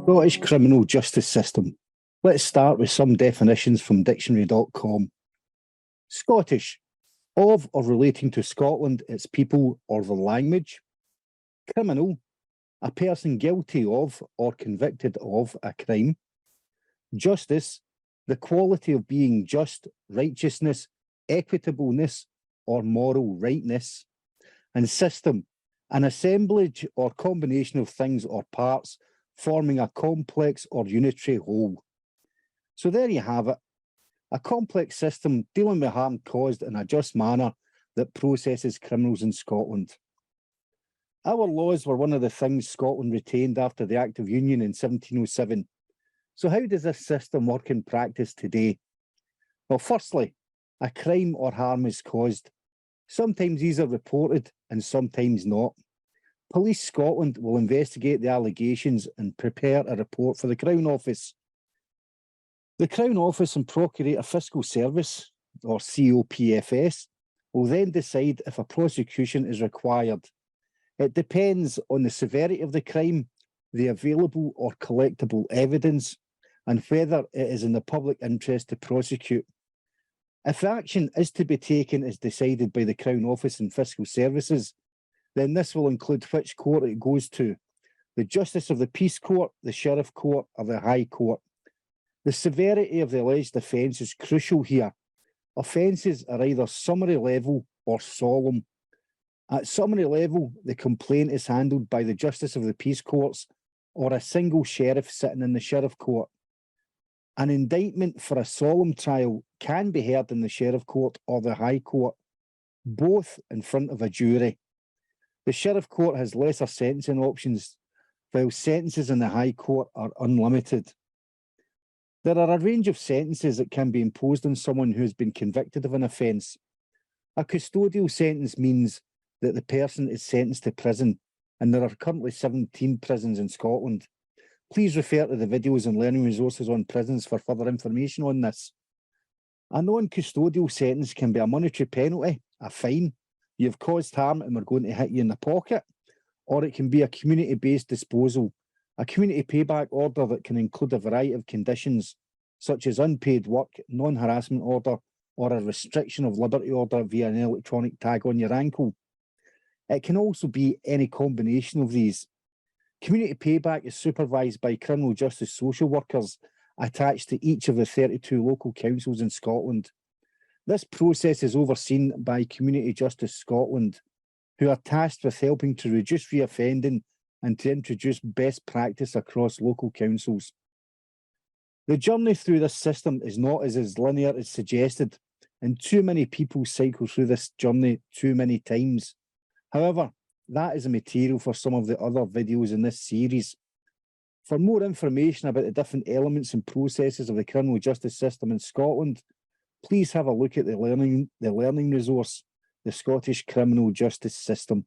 Scottish criminal justice system. Let's start with some definitions from dictionary.com. Scottish, of or relating to Scotland, its people, or the language. Criminal, a person guilty of or convicted of a crime. Justice, the quality of being just, righteousness, equitableness, or moral rightness. And system, an assemblage or combination of things or parts forming a complex or unitary whole. So there you have it, a complex system dealing with harm caused in a just manner that processes criminals in Scotland. Our laws were one of the things Scotland retained after the Act of Union in 1707. So how does this system work in practice today? Well, firstly, a crime or harm is caused. Sometimes these are reported and sometimes not. Police Scotland will investigate the allegations and prepare a report for the Crown Office. The Crown Office and Procurator Fiscal Service, or COPFS, will then decide if a prosecution is required. It depends on the severity of the crime, the available or collectible evidence, and whether it is in the public interest to prosecute. If action is to be taken as decided by the Crown Office and Fiscal Services, then this will include which court it goes to, the Justice of the Peace Court, the Sheriff Court, or the High Court. The severity of the alleged offence is crucial here. Offences are either summary level or solemn. At summary level, the complaint is handled by the Justice of the Peace Courts or a single sheriff sitting in the Sheriff Court. An indictment for a solemn trial can be heard in the Sheriff Court or the High Court, both in front of a jury. The Sheriff Court has lesser sentencing options, while sentences in the High Court are unlimited. There are a range of sentences that can be imposed on someone who has been convicted of an offence. A custodial sentence means that the person is sentenced to prison, and there are currently 17 prisons in Scotland. Please refer to the videos and learning resources on prisons for further information on this. A non-custodial sentence can be a monetary penalty, a fine, you've caused harm and we're going to hit you in the pocket, or it can be a community-based disposal, a community payback order that can include a variety of conditions, such as unpaid work, non-harassment order, or a restriction of liberty order via an electronic tag on your ankle. It can also be any combination of these. Community payback is supervised by criminal justice social workers attached to each of the 32 local councils in Scotland. This process is overseen by Community Justice Scotland, who are tasked with helping to reduce reoffending and to introduce best practice across local councils. The journey through this system is not as linear as suggested, and too many people cycle through this journey too many times. However, that is a material for some of the other videos in this series. For more information about the different elements and processes of the criminal justice system in Scotland, please have a look at the learning resource, the Scottish Criminal Justice System.